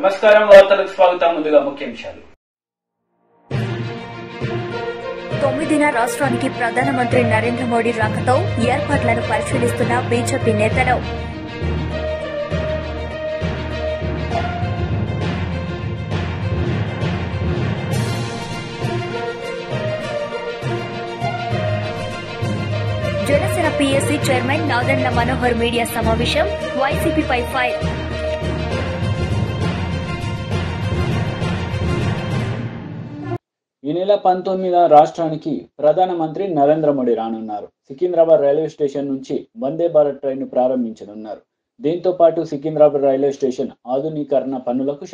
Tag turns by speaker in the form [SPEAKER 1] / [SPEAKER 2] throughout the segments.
[SPEAKER 1] నమస్కారం, వార్తలకు స్వాగతం. ముందుగా ముఖ్యాంశాలు.
[SPEAKER 2] 9న రాష్ట్రానికి ప్రధానమంత్రి నరేంద్ర మోడీ రాకతో ఏర్పాట్లను పరిశీలిస్తున్న బీజేపీ నేతలు. Janasena PSC chairman Nadendla Manohar media సమావేశం, వైసీపీపై ఫైర్.
[SPEAKER 3] ఈ నెల 19న రాష్ట్రానికి ప్రధానమంత్రి నరేంద్ర మోడీ రానున్నారు. సికింద్రాబాద్ రైల్వే స్టేషన్ నుంచి వందే భారత్ ట్రైన్ ప్రారంభించనున్నారు. దీంతో పాటు సికింద్రాబాద్ రైల్వే స్టేషన్ ఆధునీకరణ పనులకు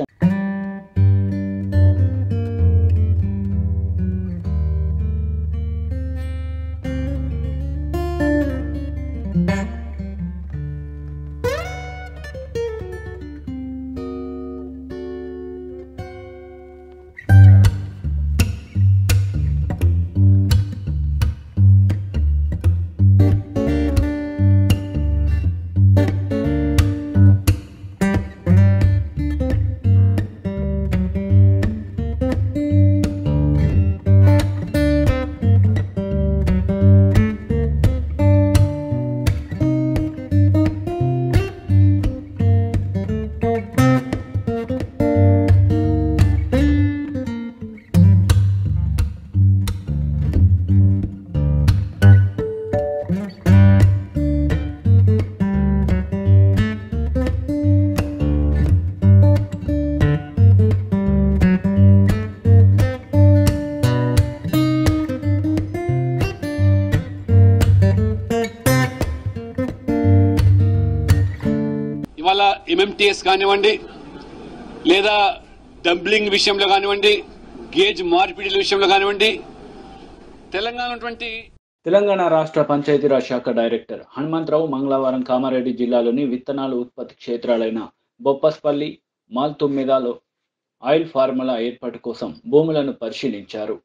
[SPEAKER 4] ఇవాళ ఎంఎంటీఎస్ కానివ్వండి, లేదా డంబ్లింగ్ విషయంలో కానివ్వండి, గేజ్ మార్పిడిల విషయంలో కానివ్వండి,
[SPEAKER 3] తెలంగాణ రాష్ట్ర పంచాయతీరాజ్ శాఖ డైరెక్టర్ హనుమంతరావు మంగళవారం కామారెడ్డి జిల్లాలోని విత్తనాల ఉత్పత్తి క్షేత్రాలైన బొప్పస్పల్లి, మాల్తుమ్మెదలో ఆయిల్ ఫార్ముల ఏర్పాటు కోసం భూములను పరిశీలించారు.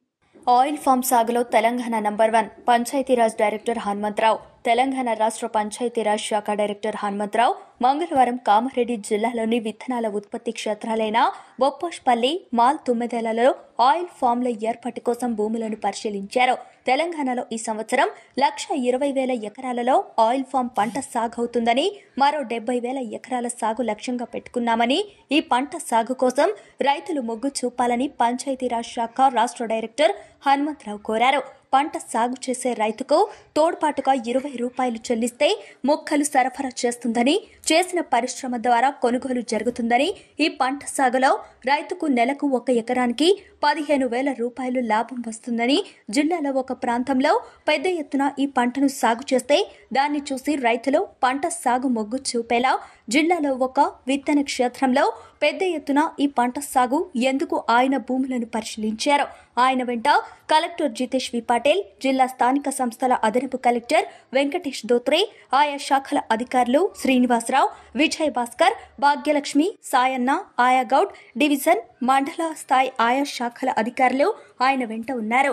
[SPEAKER 2] ఆయిల్ ఫామ్ సాగులో తెలంగాణ నంబర్ 1 పంచాయతీరాజ్ డైరెక్టర్ హనుమంతరావు. తెలంగాణ రాష్ట్ర పంచాయతీరాజ్ శాఖ డైరెక్టర్ హనుమంతరావు మంగళవారం కామారెడ్డి జిల్లాలోని విత్తనాల ఉత్పత్తి క్షేత్రాలైన బొప్పస్పల్లి, మాల్తుమ్మెదలలో ఆయిల్ ఫామ్ల ఏర్పాటు కోసం భూములను పరిశీలించారు. తెలంగాణలో ఈ సంవత్సరం 1,20,000 ఎకరాలలో ఆయిల్ ఫామ్ పంట సాగవుతుందని, మరో 70,000 ఎకరాల సాగు లక్ష్యంగా పెట్టుకున్నామని, ఈ పంట సాగు కోసం రైతులు మొగ్గు చూపాలని పంచాయతీరాజ్ శాఖ రాష్ట్ర డైరెక్టర్ హనుమంతరావు కోరారు. పంట సాగు చేసే రైతుకు తోడ్పాటుగా ₹20 చెల్లిస్తే మొక్కలు సరఫరా చేస్తుందని, చేసిన పరిశ్రమ ద్వారా కొనుగోలు జరుగుతుందని, ఈ పంట సాగులో రైతుకు నెలకు 1 ఎకరానికి ₹15,000 లాభం వస్తుందని, జిల్లాలో ఒక ప్రాంతంలో పెద్ద ఎత్తున ఈ పంటను సాగు చేస్తే దాన్ని చూసి రైతులు పంట సాగు మొగ్గు చూపేలా జిల్లాలో ఒక విత్తన క్షేత్రంలో పెద్ద ఎత్తున ఈ పంట సాగు ఎందుకు ఆయన భూములను పరిశీలించారు. ఆయన వెంట కలెక్టర్ జితేష్ వి పాటిల్, జిల్లా స్థానిక సంస్థల అదనపు కలెక్టర్ వెంకటేష్ దోత్రే, ఆయా శాఖల అధికారులు శ్రీనివాసరావు, విజయ్ భాస్కర్, భాగ్యలక్ష్మి, సాయన్న, ఆయా గౌడ్, డివిజన్, మండల స్థాయి ఆయా శాఖల అధికారులు ఆయన వెంట ఉన్నారు.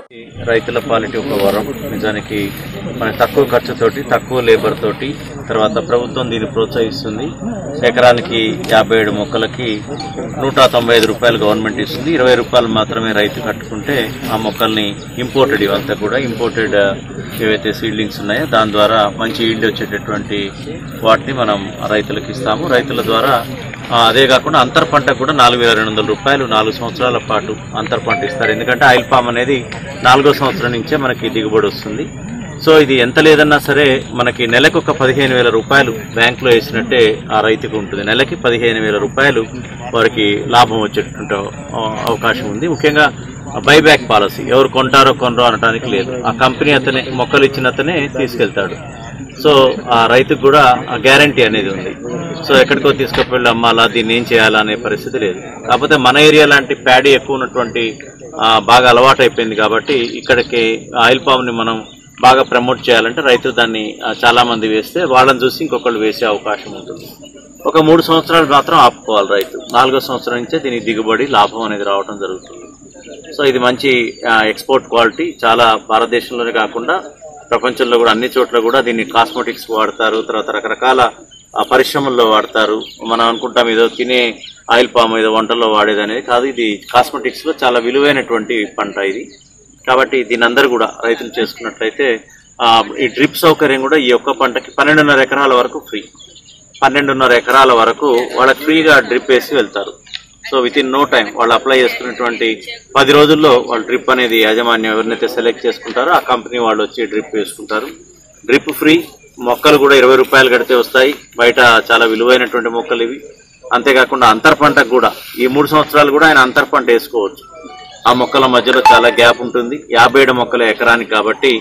[SPEAKER 5] రైతుల పాలిటీ ఒక వరం. నిజానికి మన తక్కువ ఖర్చుతోటి, తక్కువ లేబర్ తోటి, తర్వాత ప్రభుత్వం దీన్ని ప్రోత్సహిస్తుంది. ఎకరానికి 57 మొక్కలకి ₹195 గవర్నమెంట్ ఇస్తుంది. ₹20 మాత్రమే రైతు కట్టుకుంటే ఆ మొక్కల్ని ఇంపోర్టెడ్, ఇవంతా కూడా ఇంపోర్టెడ్ ఏవైతే సీడ్లింగ్స్ ఉన్నాయో దాని ద్వారా మంచి ఈల్డ్ వచ్చేటటువంటి వాటిని మనం రైతులకు ఇస్తాము. రైతుల ద్వారా అదే కాకుండా అంతర్ పంట కూడా ₹4,200 4 సంవత్సరాల పాటు అంతర్ పంట ఇస్తారు. ఎందుకంటే ఆయిల్ పామ్ అనేది 4వ సంవత్సరం నుంచే మనకి దిగుబడి వస్తుంది. సో ఇది ఎంత లేదన్నా సరే మనకి నెలకు ఒక ₹15,000 బ్యాంకులో వేసినట్టే ఆ రైతుకు ఉంటుంది. నెలకి ₹15,000 వారికి లాభం వచ్చేటువంటి అవకాశం ఉంది. ముఖ్యంగా బైబ్యాక్ పాలసీ, ఎవరు కొంటారో కొనరో అనడానికి లేదు. ఆ కంపెనీ అతనే మొక్కలు ఇచ్చిన అతనే తీసుకెళ్తాడు. సో ఆ రైతుకు కూడా గ్యారంటీ అనేది ఉంది. సో ఎక్కడికో తీసుకువెళ్ళి అమ్మాలా, దీన్ని ఏం చేయాలా అనే పరిస్థితి లేదు. కాకపోతే మన ఏరియా లాంటి ప్యాడీ ఎక్కువ ఉన్నటువంటి బాగా అలవాటు అయిపోయింది కాబట్టి ఇక్కడికి ఆయిల్ పామ్ ని మనం బాగా ప్రమోట్ చేయాలంటే రైతులు దాన్ని చాలా మంది వేస్తే వాళ్ళని చూసి ఇంకొకళ్ళు వేసే అవకాశం ఉంటుంది. ఒక 3 సంవత్సరాలు మాత్రం ఆపుకోవాలి రైతు. 4వ సంవత్సరం నుంచే దీనికి దిగుబడి లాభం అనేది రావడం జరుగుతుంది. సో ఇది మంచి ఎక్స్పోర్ట్ క్వాలిటీ. చాలా భారతదేశంలోనే కాకుండా ప్రపంచంలో కూడా అన్ని చోట్ల కూడా దీన్ని కాస్మెటిక్స్ వాడతారు. తర్వాత రకరకాల పరిశ్రమల్లో వాడతారు. మనం అనుకుంటాం ఏదో తినే ఆయిల్ పామ్ ఏదో వంటల్లో వాడేది అనేది కాదు. ఇది కాస్మెటిక్స్ లో చాలా విలువైనటువంటి పంట ఇది. కాబట్టి దీని అందరూ కూడా రైతులు చేసుకున్నట్లయితే ఈ డ్రిప్ సౌకర్యం కూడా ఈ ఒక్క పంటకి 12.5 ఎకరాల వరకు ఫ్రీ. 12.5 ఎకరాల వరకు వాళ్ళకి ఫ్రీగా డ్రిప్ వేసి వెళ్తారు. So within no time వాళ్ళు అప్లై చేసుకున్నటువంటి 10 రోజుల్లో వాళ్ళు డ్రిప్ అనేది యాజమాన్యం ఎవరినైతే సెలెక్ట్ చేసుకుంటారో ఆ కంపెనీ వాళ్ళు వచ్చి డ్రిప్ వేసుకుంటారు. Drip free. మొక్కలు కూడా 20 రూపాయలు కడితే వస్తాయి. బయట చాలా విలువైనటువంటి మొక్కలు ఇవి. అంతేకాకుండా అంతర్ పంటకు కూడా ఈ 3 సంవత్సరాలు కూడా ఆయన అంతర్ పంట వేసుకోవచ్చు. ఆ మొక్కల మధ్యలో చాలా గ్యాప్ ఉంటుంది. 57 మొక్కల ఎకరానికి కాబట్టి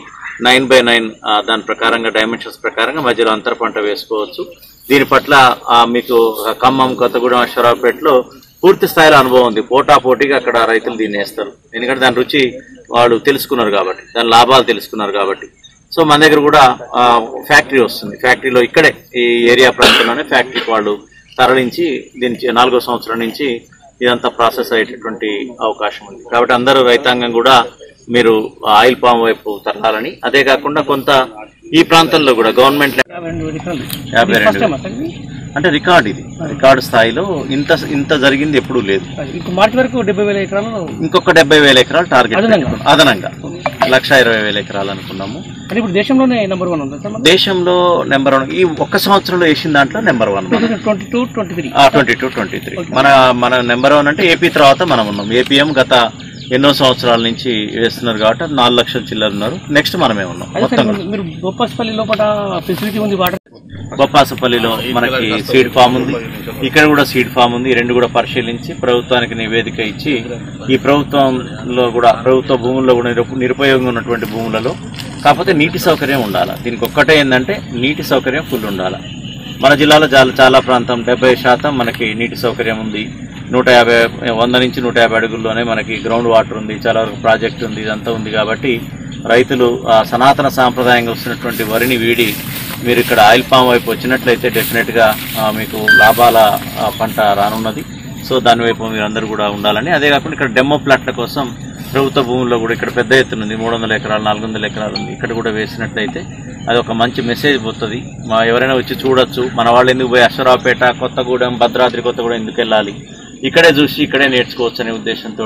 [SPEAKER 5] 9x9 దాని ప్రకారంగా డైమెన్షన్స్ ప్రకారంగా మధ్యలో అంతర్ పంట వేసుకోవచ్చు. దీని పట్ల మీకు ఖమ్మం, కొత్తగూడెం, అశ్వరావుపేటలో పూర్తి స్థాయిలో అనుభవం ఉంది. పోటాపోటీగా అక్కడ రైతులు దీన్ని వేస్తారు. ఎందుకంటే దాని రుచి వాళ్ళు తెలుసుకున్నారు కాబట్టి, దాని లాభాలు తెలుసుకున్నారు కాబట్టి. సో మన దగ్గర కూడా ఫ్యాక్టరీ వస్తుంది. ఫ్యాక్టరీలో ఇక్కడే ఈ ఏరియా ప్రాంతంలోనే ఫ్యాక్టరీకి వాళ్ళు తరలించి దీని 4వ సంవత్సరం నుంచి ఇదంతా ప్రాసెస్ అయ్యేటటువంటి అవకాశం ఉంది. కాబట్టి అందరూ రైతాంగం కూడా మీరు ఆయిల్ పామ్ వైపు తరలాలని, అదే కాకుండా కొంత ఈ ప్రాంతంలో కూడా గవర్నమెంట్ 52 అంటే రికార్డు, ఇది రికార్డు స్థాయిలో ఇంత జరిగింది ఎప్పుడూ లేదు.
[SPEAKER 6] మార్చి వరకు 70,000 ఎకరాలు,
[SPEAKER 5] ఇంకొక 70,000 ఎకరాలు టార్గెట్ అదనంగా 1,20,000 ఎకరాలు అనుకున్నాము.
[SPEAKER 6] ఇప్పుడు దేశంలోనే నెంబర్ 1 ఉంది.
[SPEAKER 5] దేశంలో నెంబర్ 1 ఈ ఒక్క సంవత్సరంలో వేసిన దాంట్లో నెంబర్ 1 22-23 మన నెంబర్ 1 అంటే ఏపీ తర్వాత మనం ఉన్నాం. ఏపీఎం గత ఎన్నో సంవత్సరాల నుంచి వేస్తున్నారు కాబట్టి 4 లక్షల చిల్లర ఉన్నారు. నెక్స్ట్ మనమే ఉన్నాం. మొత్తం
[SPEAKER 6] మీరు బొప్పాసపల్లి లోపల ఫెసిలిటీ ఉంది.
[SPEAKER 5] బొప్పాసపల్లిలో మనకి సీడ్ ఫామ్ ఉంది. ఇక్కడ కూడా సీడ్ ఫామ్ ఉంది. 2 కూడా పరిశీలించి ప్రభుత్వానికి నివేదిక ఇచ్చి ఈ ప్రభుత్వంలో కూడా ప్రభుత్వ భూముల్లో కూడా నిరుపయోగంగా ఉన్నటువంటి భూములలో కాకపోతే నీటి సౌకర్యం ఉండాలి. దీనికి ఒక్కటే ఏంటంటే నీటి సౌకర్యం ఫుల్ ఉండాలి. మన జిల్లాలో చాలా ప్రాంతం 70% మనకి నీటి సౌకర్యం ఉంది. 100 నుంచి 150 అడుగుల్లోనే మనకి గ్రౌండ్ వాటర్ ఉంది. చాలా వరకు ప్రాజెక్ట్ ఉంది. ఇదంతా ఉంది కాబట్టి రైతులు సనాతన సాంప్రదాయంగా వస్తున్నటువంటి వరిని వీడి మీరు ఇక్కడ ఆయిల్ పామ్ వైపు వచ్చినట్లయితే డెఫినెట్గా మీకు లాభాల పంట రానున్నది. సో దాని వైపు మీరు అందరూ కూడా ఉండాలని, అదే కాకుండా ఇక్కడ డెమో ప్లాట్ల కోసం ప్రభుత్వ భూముల్లో కూడా ఇక్కడ పెద్ద ఎత్తున ఉంది. 300 ఎకరాలు 400 ఎకరాలు ఉంది. ఇక్కడ కూడా వేసినట్లయితే అది ఒక మంచి మెసేజ్ పోతుంది. ఎవరైనా వచ్చి చూడొచ్చు. మన వాళ్ళు ఎందుకు పోయి అశ్వరావుపేట, కొత్తగూడెం, భద్రాద్రి కొత్తగూడెం ఎందుకు వెళ్ళాలి, ఇక్కడే చూసి ఇక్కడే నేర్చుకోవచ్చు అనే ఉద్దేశంతో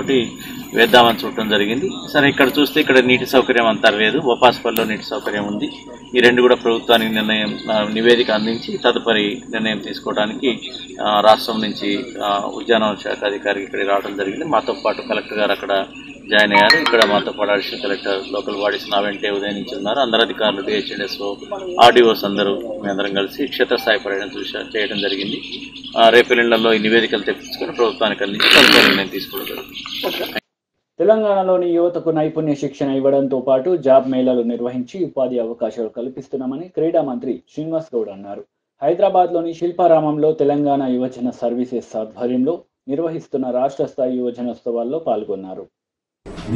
[SPEAKER 5] వేద్దామని చూడటం జరిగింది. సరే ఇక్కడ చూస్తే ఇక్కడ నీటి సౌకర్యం అంతా లేదు. బొప్పాసపల్లిలో నీటి సౌకర్యం ఉంది. ఈ 2 కూడా ప్రభుత్వానికి నివేదిక అందించి తదుపరి నిర్ణయం తీసుకోవడానికి రాష్ట్రం నుంచి ఉద్యానవన శాఖ అధికారికి ఇక్కడికి రావడం జరిగింది. మాతో పాటు కలెక్టర్ గారు అక్కడ జాయిన్ అయ్యారు. ఇక్కడ మాతో పాటు అడిషనల్ కలెక్టర్, లోకల్ బాడీస్ నా వెంటే ఉదయం నుంచి ఉన్నారు. అందరు అధికారులు, డిహెచ్ఎన్ఎస్ఓ, ఆర్డీఓస్ అందరూ మేమందరం కలిసి క్షేత్రస్థాయి పర్యటన చేయడం జరిగింది. రేపెల్లిళ్లలో ఈ నివేదికలు తెప్పించుకొని ప్రభుత్వానికి అందించి తదుపరి నిర్ణయం తీసుకోవడం జరుగుతుంది.
[SPEAKER 3] తెలంగాణలోని యువతకు నైపుణ్య శిక్షణ ఇవ్వడంతో పాటు జాబ్ మేళాలు నిర్వహించి ఉపాధి అవకాశాలు కల్పిస్తున్నామని క్రీడా మంత్రి శ్రీనివాస్ గౌడ్ అన్నారు. హైదరాబాద్లోని శిల్పారామంలో తెలంగాణ యువజన సర్వీసెస్ ఆధ్వర్యంలో నిర్వహిస్తున్న రాష్ట్ర స్థాయి యువజనోత్సవాల్లో పాల్గొన్నారు.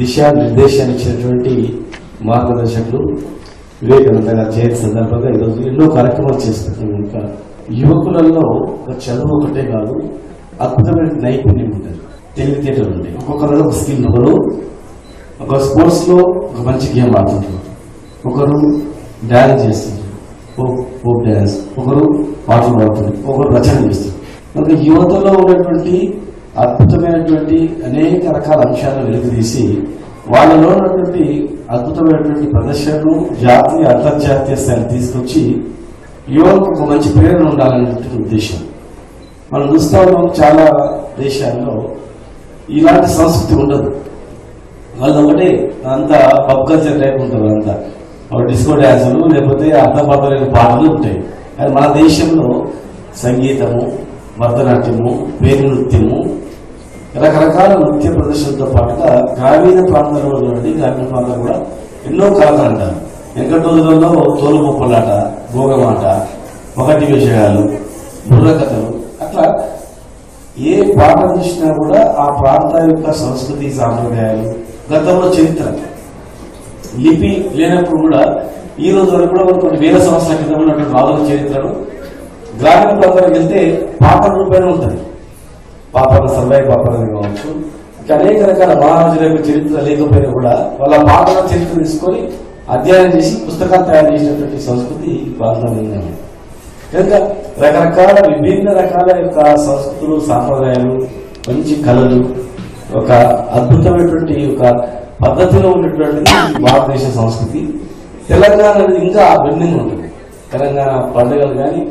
[SPEAKER 7] దిశానిర్దేశాన్నిచ్చినటువంటి మార్గదర్శకులు వివేకానంద గారి జయంతి సందర్భంగా ఈరోజు ఎన్నో కార్యక్రమాలు చేస్తున్నారు. యువకులలో ఒక చదువు ఒకటే కాదు, అద్భుతమైన నైపుణ్యం ఉంటుంది, తెలివితేటలు ఉంటాయి. ఒక్కొక్కరు ఒక స్కిల్. ఒక స్పోర్ట్స్ లో ఒక మంచి గేమ్ ఆడుతుంటారు, ఒకరు డాన్స్ చేస్తుంటారు, ఫోక్ డాన్స్, ఒకరు పాటలు పాడుతుంటారు, ఒకరు రచన చేస్తారు. మనకి యువతలో ఉన్నటువంటి అద్భుతమైనటువంటి అనేక రకాల అంశాలను వెలుగుతీసి వాళ్ళలో ఉన్నటువంటి అద్భుతమైనటువంటి ప్రదర్శనను జాతీయ అంతర్జాతీయ స్థాయిని తీసుకొచ్చి యువతకు ఒక మంచి ప్రేరణ ఉండాలనేటువంటి ఉద్దేశం. మనం చూస్తా ఉన్నాం చాలా దేశాల్లో ఇలాంటి సంస్కృతి ఉండదు. వాళ్ళు ఒకటే అంతా పబ్ కల్చర్ టైప్ ఉంటారు. అంతా ఒక డిస్కో డ్యాన్సులు లేకపోతే అర్థపడలేని పాటలు ఉంటాయి. కానీ మన దేశంలో సంగీతము, భరతనాట్యము, పేరు నృత్యము, రకరకాల నృత్య ప్రదర్శనలతో పాటుగా గ్రామీణ ప్రాంతాల్లో కూడా ఎన్నో కళలు అంటారు. వెంకట రోజులలో తోలు మొక్కలాట, భోగమాట, ఒకటి విషయాలు, బుర్రకథలు, అట్లా ఏ పాట చూసినా కూడా ఆ ప్రాంత యొక్క సంస్కృతి సాంప్రదాయాలు, గతంలో చరిత్ర, లిపి లేనప్పుడు కూడా ఈ రోజు వరకు కూడా కొన్ని వేల సంవత్సరాల క్రితం ఉన్నటువంటి రాజుల చరిత్రను గ్రామీణ ప్రాంతానికి వెళ్తే పాప రూపేణ ఉంటుంది. పాపన సర్వాయి పాపనది కావచ్చు, ఇంకా అనేక రకాల మహారాజుల యొక్క చరిత్ర లేకపోయినా కూడా వాళ్ళ పాపన చరిత్ర తీసుకొని అధ్యయనం చేసి పుస్తకాలు తయారు చేసినటువంటి సంస్కృతి ప్రాంతంలో ఉంది. కనుక రకరకాల విభిన్న రకాల యొక్క సంస్కృతులు, సాంప్రదాయాలు, మంచి కళలు, ఒక అద్భుతమైనటువంటి ఒక పద్ధతిలో ఉన్నటువంటి భారతదేశ సంస్కృతి. తెలంగాణ అనేది ఇంకా భిన్నంగా ఉంటుంది. తెలంగాణ పండుగలు కానీ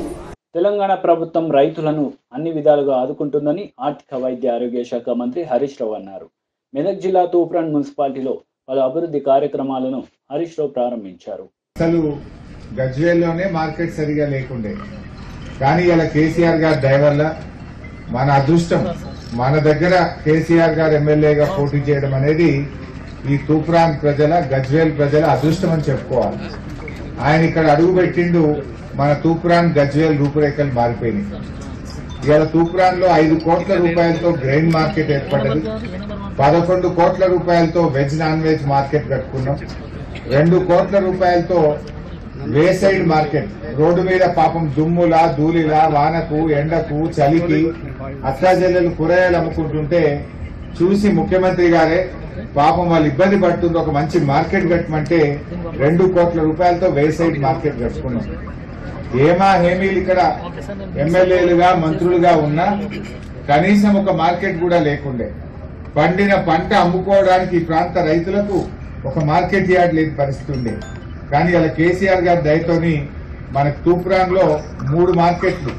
[SPEAKER 3] తెలంగాణ ప్రభుత్వం రైతులను అన్ని విధాలుగా ఆదుకుంటుందని ఆర్థిక వైద్య ఆరోగ్య శాఖ మంత్రి హరీష్ రావు అన్నారు. మెదక్ జిల్లా తూప్రాన్ మున్సిపాలిటీలో పలు అభివృద్ధి కార్యక్రమాలను హరీష్ రావు ప్రారంభించారు.
[SPEAKER 8] అసలు గజ్వేల్లోనే మార్కెట్ సరిగా లేకుండే, కానీ ఇలా కేసీఆర్ గారి దయ వల్ల మన అదృష్టం, మన దగ్గర కేసీఆర్ గారు ఎమ్మెల్యేగా పోటీ చేయడం అనేది ఈ తూప్రాన్ ప్రజల, గజ్వేల్ ప్రజల అదృష్టం అని చెప్పుకోవాలి. ఆయన ఇక్కడ అడుగు పెట్టిండు, మన తూప్రాన్ గజ్వేల్ రూపురేఖలు మారిపోయినాయి. ఇవాళ తూప్రాన్ లో 5 కోట్ల రూపాయలతో గ్రెయిన్ మార్కెట్ ఏర్పడ్డది. 11 కోట్ల రూపాయలతో వెజ్ నాన్ వెజ్ మార్కెట్ కట్టుకున్నాం. 2 కోట్ల రూపాయలతో వేసైడ్ మార్కెట్, రోడ్డు మీద పాపం దుమ్ములా, ధూళిలా, వానకు, ఎండకు, చలికి అత్తాజల్లెలు కూరగాయలు అమ్ముకుంటుంటే చూసి ముఖ్యమంత్రి గారే పాపం వాళ్ళు ఇబ్బంది పడుతుంది, ఒక మంచి మార్కెట్ కట్టమంటే 2 కోట్ల రూపాయలతో వేసైడ్ మార్కెట్ కట్టుకున్నాం. ఏమా హేమీలు ఇక్కడ ఎమ్మెల్యేలుగా, మంత్రులుగా ఉన్నా కనీసం ఒక మార్కెట్ కూడా లేకుండే. పండిన పంట అమ్ముకోవడానికి ఈ ప్రాంత రైతులకు ఒక మార్కెట్ యార్డ్ లేని పరిస్థితి ఉండే. కానీ ఇలా కేసీఆర్ గారి దయతోని మనకు తూప్రాన్ లో 3 మార్కెట్లు,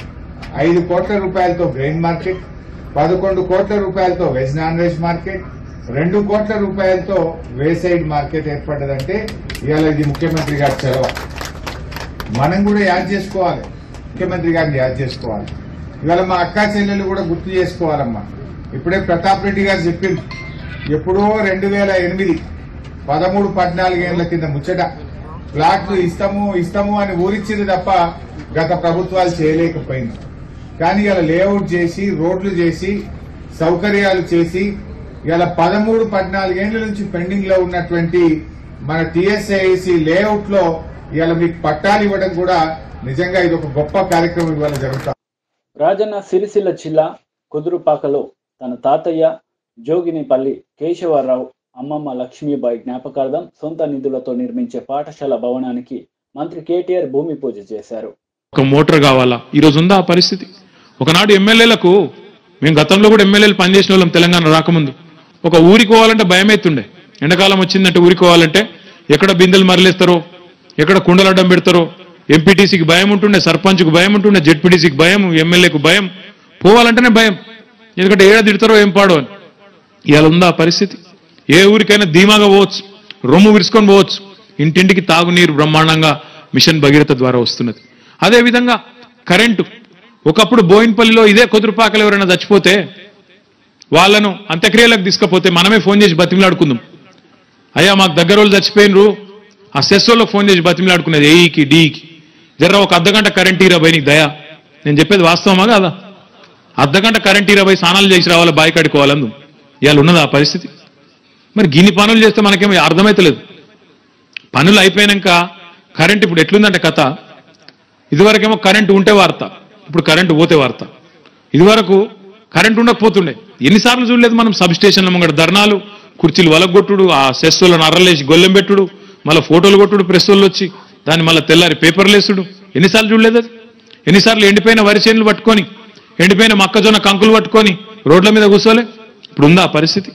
[SPEAKER 8] 5 కోట్ల రూపాయలతో గ్రెయిన్ మార్కెట్, 11 కోట్ల రూపాయలతో వెజ్ నాన్ వెజ్ మార్కెట్, 2 కోట్ల రూపాయలతో వేసైడ్ మార్కెట్ ఏర్పడ్డదంటే ఇవాళ ఇది ముఖ్యమంత్రి గారి చొరవ. మనం కూడా యాడ్ చేసుకోవాలి, ముఖ్యమంత్రి గారిని యాడ్ చేసుకోవాలి. ఇవాళ మా అక్కా చెల్లెలు కూడా గుర్తు చేసుకోవాలమ్మా. ఇప్పుడే ప్రతాప్ రెడ్డి గారు చెప్పింది, ఎప్పుడో 2008 13-14 ఏళ్ల కింద ముచ్చట ఫ్లాట్లు ఇస్తాము అని ఊరిచ్చింది తప్ప గత ప్రభుత్వాలు చేయలేకపోయింది. కానీ ఇలా లేఅవుట్ చేసి, రోడ్లు చేసి, సౌకర్యాలు చేసి ఇలా 13-14 ఏళ్ల నుంచి పెండింగ్ లో ఉన్నటువంటి మన టీఎస్ఐసి లేఅవుట్ లో ఇవాళ మీకు పట్టాలు ఇవ్వడం కూడా నిజంగా ఇది ఒక గొప్ప కార్యక్రమం ఇవాళ జరుగుతుంది.
[SPEAKER 3] రాజన్న సిరిసిల్ల జిల్లా కుదురుపాకలో తన తాతయ్య జోగినిపల్లి కేశవరావు, అమ్మమ్మ లక్ష్మీబాయి జ్ఞాపకార్థం సొంత నిధులతో నిర్మించే పాఠశాల భవనానికి మంత్రి కేటీఆర్ భూమి పూజ చేశారు.
[SPEAKER 9] ఒక మోటార్ కావాలా? ఈరోజు ఉందా ఆ పరిస్థితి? ఒకనాడు ఎమ్మెల్యేలకు, మేము గతంలో కూడా ఎమ్మెల్యేలు పనిచేసిన వాళ్ళం తెలంగాణ రాకముందు, ఒక ఊరికి పోవాలంటే భయమైతుండే. ఎండాకాలం వచ్చిందంటే ఊరికి పోవాలంటే ఎక్కడ బిందెలు మరలేస్తారో, ఎక్కడ కుండలు అడ్డం పెడతారో, ఎంపీటీసీకి భయం ఉంటుండే, సర్పంచ్కు భయం ఉంటుండే, జెడ్పీటీసీకి భయం, ఎమ్మెల్యేకు భయం, పోవాలంటేనే భయం. ఎందుకంటే ఏడా తిడతారో ఏం పాడో అని. ఇవాళ ఉందా ఆ పరిస్థితి? ఏ ఊరికైనా ధీమాగా పోవచ్చు, రొమ్ము విరుచుకొని పోవచ్చు. ఇంటింటికి తాగునీరు బ్రహ్మాండంగా మిషన్ భగీరథ ద్వారా వస్తున్నది. అదేవిధంగా కరెంటు, ఒకప్పుడు బోయిన్పల్లిలో ఇదే కుదురుపాకలు ఎవరైనా చచ్చిపోతే వాళ్ళను అంత్యక్రియలకు తీసుకపోతే మనమే ఫోన్ చేసి బతిమలాడుకుందాం, అయ్యా మాకు దగ్గర వాళ్ళు చచ్చిపోయినరు, ఆ సెస్సోలో ఫోన్ చేసి బతిమలాడుకునేది ఏఈకి డీకి, జర్ర ఒక అర్ధగంట కరెంట్ ఇరా పోయి నీకు దయా. నేను చెప్పేది వాస్తవమా కాదా? అర్ధగంట కరెంట్ ఇరా పోయి స్నానాలు చేసి రావాలి, బాయి కడుకోవాలందు. ఇవాళ ఉన్నది ఆ పరిస్థితి. మరి గిన్ని పనులు చేస్తే మనకేమో అర్థమైతలేదు. పనులు అయిపోయాక కరెంట్ ఇప్పుడు ఎట్లుందంటే కథ, ఇదివరకేమో కరెంటు ఉంటే వార్త, ఇప్పుడు కరెంటు పోతే వార్త. ఇదివరకు కరెంటు ఉండకపోతుండే, ఎన్నిసార్లు చూడలేదు మనం సబ్స్టేషన్ల ముంగడ ధర్నాలు, కుర్చీలు వలగొట్టుడు, ఆ సెస్సులను అర్రలేసి గొల్లెం పెట్టుడు, మళ్ళీ ఫోటోలు కొట్టుడు ప్రెస్ వాళ్ళు వచ్చి, దాన్ని మళ్ళీ తెల్లారి పేపర్లు వేసుడు. ఎన్నిసార్లు చూడలేదు అది? ఎన్నిసార్లు ఎండిపోయిన వరి చేనులు పట్టుకొని, ఎండిపోయిన మొక్కజొన్న కంకులు పట్టుకొని రోడ్ల మీద కూర్చోలే? ఇప్పుడు ఉందా పరిస్థితి?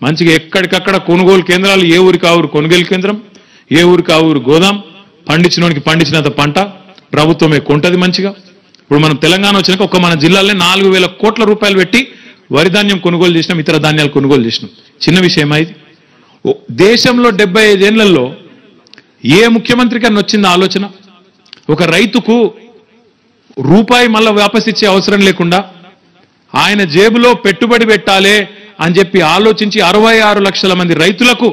[SPEAKER 9] మంచిగా ఎక్కడికక్కడ కొనుగోలు కేంద్రాలు, ఏ ఊరికి ఆ ఊరు కొనుగోలు కేంద్రం, ఏ ఊరికి ఆ ఊరు గోదాం, పండించినోనికి పండించినంత పంట ప్రభుత్వమే కొంటది మంచిగా. ఇప్పుడు మనం తెలంగాణ వచ్చినాక ఒక మన జిల్లాలోనే 4,000 కోట్ల రూపాయలు పెట్టి వరి ధాన్యం కొనుగోలు చేసినాం, ఇతర ధాన్యాలు కొనుగోలు చేసినాం. చిన్న విషయమా ఇది? దేశంలో 75 ఏళ్లలో ఏ ముఖ్యమంత్రికి అని వచ్చింది ఆలోచన? ఒక రైతుకు రూపాయి మళ్ళా వాపస్ ఇచ్చే అవసరం లేకుండా ఆయన జేబులో పెట్టుబడి పెట్టాలి అని చెప్పి ఆలోచించి 66 లక్షల మంది రైతులకు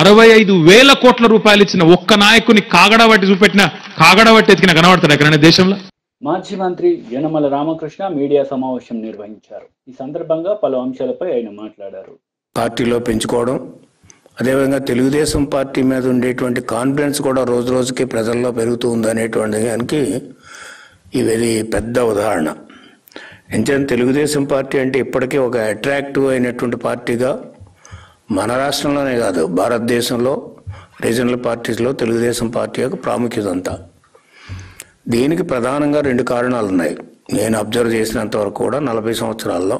[SPEAKER 9] 65,000 కోట్ల రూపాయలు ఇచ్చిన ఒక్క నాయకుని కాగడబట్టి చూపెట్టిన, కాగడబట్టి ఎత్తికిన కనబడతాడు ఎక్కడైనా దేశంలో?
[SPEAKER 3] మాజీ మంత్రి యనమల రామకృష్ణ మీడియా సమావేశం నిర్వహించారు. ఈ సందర్భంగా పలు అంశాలపై ఆయన మాట్లాడారు.
[SPEAKER 10] పార్టీలో పెంచుకోవడం, అదేవిధంగా తెలుగుదేశం పార్టీ మీద ఉండేటువంటి కాన్ఫిడెన్స్ కూడా రోజు రోజుకి ప్రజల్లో పెరుగుతూ ఉందనేటువంటి దానికి ఇది పెద్ద ఉదాహరణ. ఎందుకంటే తెలుగుదేశం పార్టీ అంటే ఇప్పటికీ ఒక అట్రాక్టివ్ అయినటువంటి పార్టీగా మన రాష్ట్రంలోనే కాదు భారతదేశంలో రీజనల్ పార్టీస్లో తెలుగుదేశం పార్టీ యొక్క ప్రాముఖ్యత అంతా. దీనికి ప్రధానంగా 2 కారణాలు ఉన్నాయి. నేను అబ్జర్వ్ చేసినంత వరకు కూడా 40 సంవత్సరాల్లో.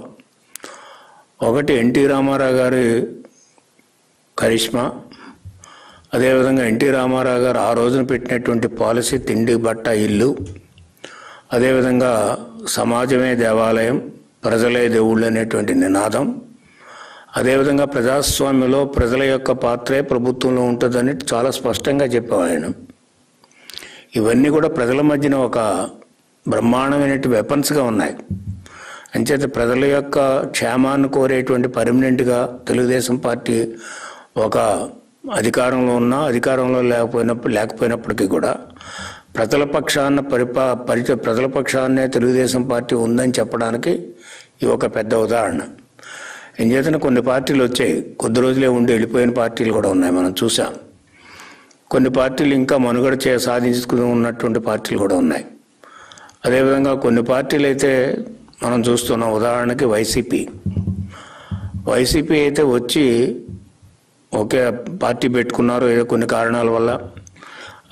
[SPEAKER 10] ఒకటి ఎన్టీ రామారావు గారి కరిష్మా, అదేవిధంగా ఎన్టీ రామారావు గారు ఆ రోజున పెట్టినటువంటి పాలసీ తిండి బట్ట ఇల్లు, అదేవిధంగా సమాజమే దేవాలయం ప్రజలే దేవుళ్ళు అనేటువంటి నినాదం, అదేవిధంగా ప్రజాస్వామ్యంలో ప్రజల యొక్క పాత్రే ప్రభుత్వంలో ఉంటుందని చాలా స్పష్టంగా చెప్పేవాళ్ళు. ఇవన్నీ కూడా ప్రజల మధ్యన ఒక బ్రహ్మాండమైనటువంటి వెపన్స్గా ఉన్నాయి. అంచేత ప్రజల యొక్క క్షేమాన్ని కోరేటువంటి పర్మనెంట్గా తెలుగుదేశం పార్టీ ఒక అధికారంలో ఉన్నా అధికారంలో లేకపోయినప్పటికీ కూడా ప్రజల పక్షాన్నే తెలుగుదేశం పార్టీ ఉందని చెప్పడానికి ఇది ఒక పెద్ద ఉదాహరణ. ఎంచేతన కొన్ని పార్టీలు వచ్చాయి, కొద్ది రోజులే ఉండి వెళ్ళిపోయిన పార్టీలు కూడా ఉన్నాయి, మనం చూసాం. కొన్ని పార్టీలు ఇంకా మనుగడ సాధించుకుని ఉన్నటువంటి పార్టీలు కూడా ఉన్నాయి. అదేవిధంగా కొన్ని పార్టీలు అయితే మనం చూస్తున్నాం. ఉదాహరణకి వైసీపీ అయితే వచ్చి ఒకే పార్టీ పెట్టుకున్నారు, ఏదో కొన్ని కారణాల వల్ల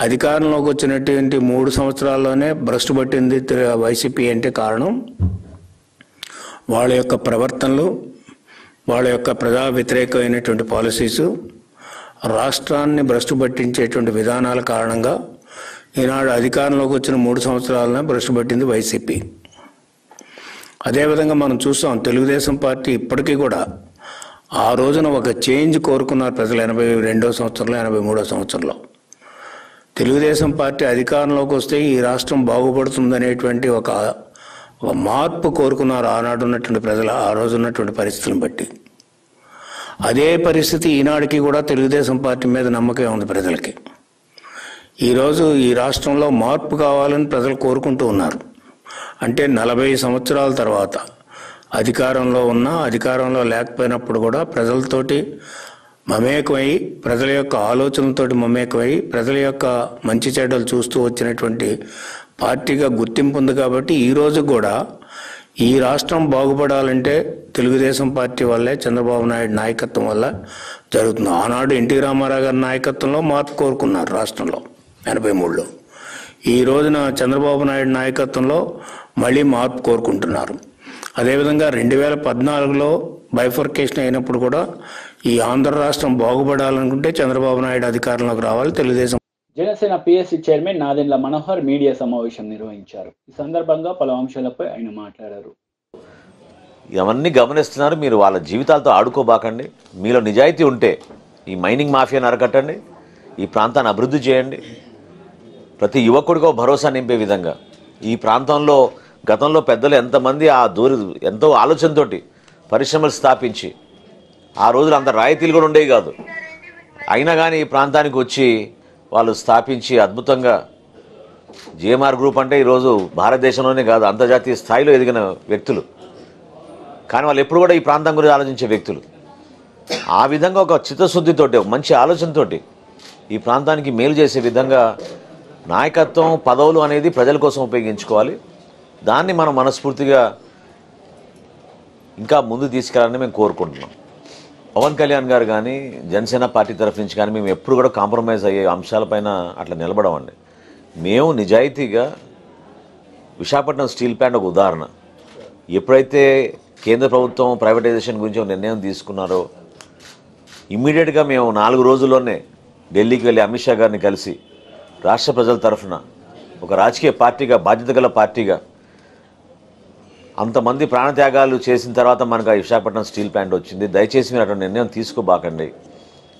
[SPEAKER 10] అధికారంలోకి వచ్చినటువంటి 3 సంవత్సరాల్లోనే భ్రష్టు పట్టింది వైసీపీ. అంటే కారణం వాళ్ళ యొక్క ప్రవర్తనలు, వాళ్ళ యొక్క ప్రజా వ్యతిరేకమైనటువంటి పాలసీసు, రాష్ట్రాన్ని భ్రష్టు పట్టించేటువంటి విధానాల కారణంగా ఈనాడు అధికారంలోకి వచ్చిన 3 సంవత్సరాలనే భ్రష్టు పట్టింది వైసీపీ. అదేవిధంగా మనం చూస్తాం తెలుగుదేశం పార్టీ ఇప్పటికీ కూడా ఆ రోజున ఒక చేంజ్ కోరుకున్నారు ప్రజలు 82వ సంవత్సరంలో 83వ సంవత్సరంలో. తెలుగుదేశం పార్టీ అధికారంలోకి వస్తే ఈ రాష్ట్రం బాగుపడుతుందనేటువంటి ఒక మార్పు కోరుకున్నారు ఆనాడు ఉన్నటువంటి ప్రజలు, ఆ రోజు ఉన్నటువంటి పరిస్థితులను బట్టి. అదే పరిస్థితి ఈనాడికి కూడా తెలుగుదేశం పార్టీ మీద నమ్మకం ఉంది ప్రజలకి. ఈరోజు ఈ రాష్ట్రంలో మార్పు కావాలని ప్రజలు కోరుకుంటూ ఉన్నారు. అంటే 40 సంవత్సరాల తర్వాత అధికారంలో ఉన్నా అధికారంలో లేకపోయినప్పుడు కూడా ప్రజలతోటి మమేకమై, ప్రజల యొక్క ఆలోచనలతోటి మమేకమై, ప్రజల యొక్క మంచి చెడ్డలు చూస్తూ వచ్చినటువంటి పార్టీగా గుర్తింపు ఉంది. కాబట్టి ఈరోజు కూడా ఈ రాష్ట్రం బాగుపడాలంటే తెలుగుదేశం పార్టీ వల్లే, చంద్రబాబు నాయుడు నాయకత్వం వల్ల జరుగుతుంది. ఆనాడు ఎన్టీ రామారావు గారి నాయకత్వంలో మార్పు కోరుకున్నారు రాష్ట్రంలో 83లో. ఈ రోజున చంద్రబాబు నాయుడు నాయకత్వంలో మళ్ళీ మార్పు కోరుకుంటున్నారు. అదేవిధంగా 2014లో బైఫర్కేషన్ అయినప్పుడు కూడా ఈ ఆంధ్ర రాష్ట్రం బాగుపడాలనుకుంటే చంద్రబాబు నాయుడు అధికారంలోకి రావాలి. Telugu Desam
[SPEAKER 3] Janasena PSC chairman Nadendla Manohar media సమావేశం నిర్వహించారు. ఈ సందర్భంగా పలు అంశాలపై ఆయన మాట్లాడారు.
[SPEAKER 11] ఇవన్నీ గమనిస్తున్నారు, మీరు వాళ్ళ జీవితాలతో ఆడుకోబాకండి. మీలో నిజాయితీ ఉంటే ఈ మైనింగ్ మాఫియాను అరకట్టండి, ఈ ప్రాంతాన్ని అభివృద్ధి చేయండి. ప్రతి యువకుడికో భరోసా నింపే విధంగా ఈ ప్రాంతంలో గతంలో పెద్దలు ఎంతమంది ఎంతో ఆలోచనతోటి పరిశ్రమలు స్థాపించి, ఆ రోజులు అంత రాయితీలు కూడా ఉండేవి కాదు, అయినా కానీ ఈ ప్రాంతానికి వచ్చి వాళ్ళు స్థాపించి అద్భుతంగా జిఎంఆర్ గ్రూప్ అంటే ఈరోజు భారతదేశంలోనే కాదు అంతర్జాతీయ స్థాయిలో ఎదిగిన వ్యక్తులు. కానీ వాళ్ళు ఎప్పుడు కూడా ఈ ప్రాంతం గురించి ఆలోచించే వ్యక్తులు. ఆ విధంగా ఒక చిత్తశుద్ధితోటి, ఒక మంచి ఆలోచనతోటి ఈ ప్రాంతానికి మేలు చేసే విధంగా నాయకత్వం, పదవులు అనేది ప్రజల కోసం ఉపయోగించుకోవాలి. దాన్ని మనం మనస్ఫూర్తిగా ఇంకా ముందు తీసుకెళ్ళాలని మేము కోరుకుంటున్నాం. పవన్ కళ్యాణ్ గారు కానీ జనసేన పార్టీ తరఫు నుంచి కానీ మేము ఎప్పుడు కూడా కాంప్రమైజ్ అయ్యే అంశాలపైన అట్లా నిలబడమండి. మేము నిజాయితీగా విశాఖపట్నం స్టీల్ ప్లాంట్ ఒక ఉదాహరణ. ఎప్పుడైతే కేంద్ర ప్రభుత్వం ప్రైవేటైజేషన్ గురించి ఒక నిర్ణయం తీసుకున్నారో ఇమ్మీడియట్గా మేము 4 రోజుల్లోనే ఢిల్లీకి వెళ్ళి అమిత్ షా గారిని కలిసి రాష్ట్ర ప్రజల తరఫున ఒక రాజకీయ పార్టీగా, బాధ్యత గల పార్టీగా, అంతమంది ప్రాణత్యాగాలు చేసిన తర్వాత మనకు ఆ విశాఖపట్నం స్టీల్ ప్లాంట్ వచ్చింది, దయచేసి మీరు అటువంటి నిర్ణయం తీసుకోబాకండి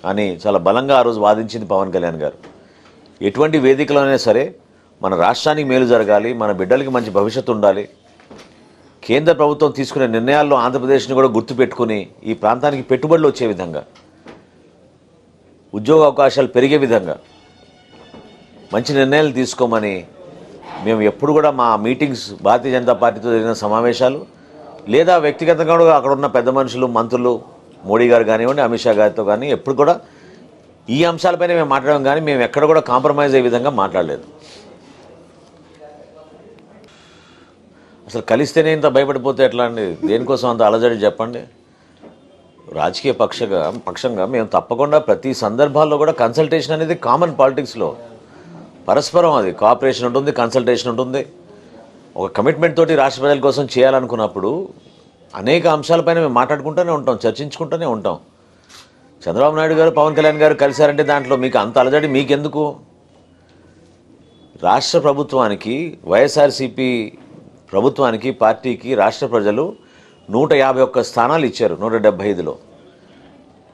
[SPEAKER 11] అని చాలా బలంగా ఆ రోజు వాదించింది పవన్ కళ్యాణ్ గారు. ఎటువంటి వేదికలోనే సరే మన రాష్ట్రానికి మేలు జరగాలి, మన బిడ్డలకి మంచి భవిష్యత్తు ఉండాలి, కేంద్ర ప్రభుత్వం తీసుకునే నిర్ణయాల్లో ఆంధ్రప్రదేశ్ని కూడా గుర్తుపెట్టుకుని ఈ ప్రాంతానికి పెట్టుబడులు వచ్చే విధంగా, ఉద్యోగ అవకాశాలు పెరిగే విధంగా మంచి నిర్ణయాలు తీసుకోమని మేము ఎప్పుడు కూడా మా మీటింగ్స్, భారతీయ జనతా పార్టీతో జరిగిన సమావేశాలు లేదా వ్యక్తిగతంగా కూడా అక్కడ ఉన్న పెద్ద మనుషులు, మంత్రులు, మోడీ గారు కానివ్వండి, అమిత్ షా గారితో కానీ ఎప్పుడు కూడా ఈ అంశాలపైన మేము మాట్లాడడం కానీ మేము ఎక్కడ కూడా కాంప్రమైజ్ అయ్యే విధంగా మాట్లాడలేదు. అసలు కలిస్తేనే ఇంత భయపడిపోతే ఎట్లా అండి? దేనికోసం అంత అలజడి చెప్పండి. రాజకీయ పక్షంగా మేము తప్పకుండా ప్రతి సందర్భాల్లో కూడా కన్సల్టేషన్ అనేది కామన్ పాలిటిక్స్లో. పరస్పరం అది కోఆపరేషన్ ఉంటుంది, కన్సల్టేషన్ ఉంటుంది. ఒక కమిట్మెంట్ తోటి రాష్ట్ర ప్రజల కోసం చేయాలనుకున్నప్పుడు అనేక అంశాలపైన మేము మాట్లాడుకుంటూనే ఉంటాం, చర్చించుకుంటూనే ఉంటాం. చంద్రబాబు నాయుడు గారు, పవన్ కళ్యాణ్ గారు కలిశారంటే దాంట్లో మీకు అంత అలజడి మీకెందుకు? రాష్ట్ర ప్రభుత్వానికి, వైఎస్ఆర్సీపీ ప్రభుత్వానికి, పార్టీకి రాష్ట్ర ప్రజలు 151 స్థానాలు ఇచ్చారు 175లో.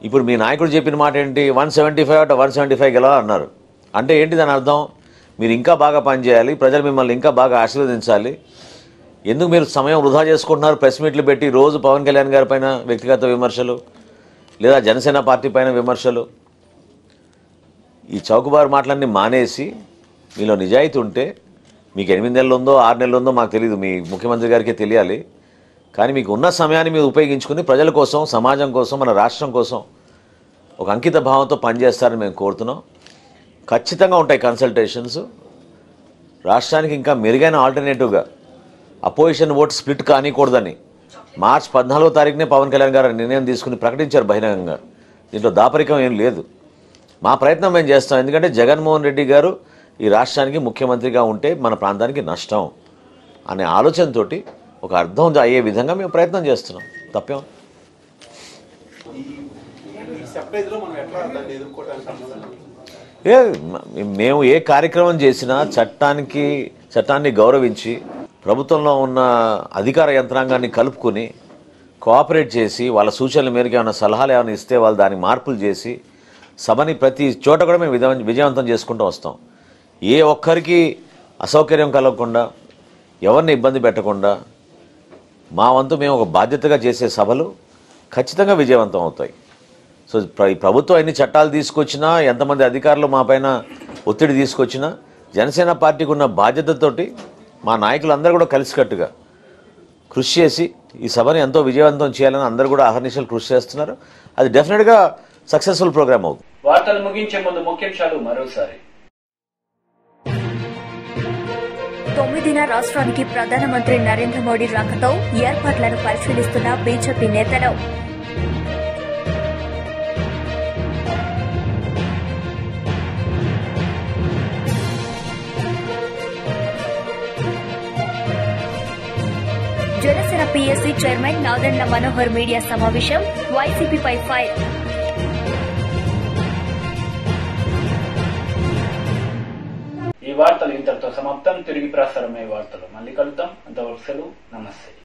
[SPEAKER 11] ఇప్పుడు మీ నాయకుడు చెప్పిన మాట ఏంటి? 175 గెలవాలన్నారు. అంటే ఏంటి దాని అర్థం? మీరు ఇంకా బాగా పనిచేయాలి, ప్రజలు మిమ్మల్ని ఇంకా బాగా ఆశీర్వదించాలి. ఎందుకు మీరు సమయం వృధా చేసుకుంటున్నారు? ప్రెస్ మీట్లు పెట్టి రోజు పవన్ కళ్యాణ్ గారి పైన వ్యక్తిగత విమర్శలు, లేదా జనసేన పార్టీ పైన విమర్శలు. ఈ చౌకబారు మాటలన్నీ మానేసి మీలో నిజాయితీ ఉంటే, మీకు 8 నెలలు ఉందో 6 నెలలు ఉందో మాకు తెలియదు, మీ ముఖ్యమంత్రి గారికి తెలియాలి. కానీ మీకు ఉన్న సమయాన్ని మీరు ఉపయోగించుకుని ప్రజల కోసం, సమాజం కోసం, మన రాష్ట్రం కోసం ఒక అంకిత భావంతో పనిచేస్తారని మేము కోరుతున్నాం. ఖచ్చితంగా ఉంటాయి కన్సల్టేషన్స్. రాష్ట్రానికి ఇంకా మెరుగైన ఆల్టర్నేటివ్గా అపోజిషన్ ఓట్ స్ప్లిట్ కానికూడదని మార్చి 14వ తారీఖునే పవన్ కళ్యాణ్ గారు నిర్ణయం తీసుకుని ప్రకటించారు బహిరంగంగా. దీంట్లో దాపరికం ఏం లేదు. మా ప్రయత్నం మేము చేస్తాం. ఎందుకంటే జగన్మోహన్ రెడ్డి గారు ఈ రాష్ట్రానికి ముఖ్యమంత్రిగా ఉంటే మన ప్రాంతానికి నష్టం అనే ఆలోచనతో ఒక అర్థం అయ్యే విధంగా మేము ప్రయత్నం చేస్తున్నాం. తప్పేం? మేము ఏ కార్యక్రమం చేసినా చట్టాన్ని గౌరవించి ప్రభుత్వంలో ఉన్న అధికార యంత్రాంగాన్ని కలుపుకొని కోఆపరేట్ చేసి వాళ్ళ సూచనల మేరకు ఏమైనా సలహాలు ఏమైనా ఇస్తే వాళ్ళు దానికి మార్పులు చేసి సభని ప్రతి చోట కూడా మేము విజయవంతం చేసుకుంటూ వస్తాం. ఏ ఒక్కరికి అసౌకర్యం కలగకుండా, ఎవరిని ఇబ్బంది పెట్టకుండా మా వంతు మేము ఒక బాధ్యతగా చేసే సభలు ఖచ్చితంగా విజయవంతం అవుతాయి. సో ఈ ప్రభుత్వం ఎన్ని చట్టాలు తీసుకొచ్చినా, ఎంతమంది అధికారులు మా పైన ఒత్తిడి తీసుకొచ్చినా, జనసేన పార్టీకి ఉన్న బాధ్యతతోటి మా నాయకులందరూ కూడా కలిసికట్టుగా కృషి చేసి ఈ సభని ఎంతో విజయవంతం చేయాలని అందరూ కూడా అహర్నిశలు కృషి చేస్తున్నారు. అది డెఫినెట్గా సక్సెస్ఫుల్ ప్రోగ్రామ్ అవుతుంది.
[SPEAKER 1] వార్తలు ముగించే ముందు ముఖ్యాంశాలు మరోసారి.
[SPEAKER 2] 9న రాష్ట్రానికి ప్రధానమంత్రి నరేంద్ర మోడీ రాకతో ఏర్పాట్లను పరిశీలిస్తున్న బీజేపీ నేతలు. Janasena PSC chairman Nadendla Manohar media సమావేశం, వైసీపీపై ఫైర్.
[SPEAKER 1] ఈ వార్తలు ఇంతటితో సమాప్తం. తిరిగి ప్రసారమయ్యే వార్తలు మళ్ళీ కలుద్దాం. అంతవరకు సెలవు. నమస్తే.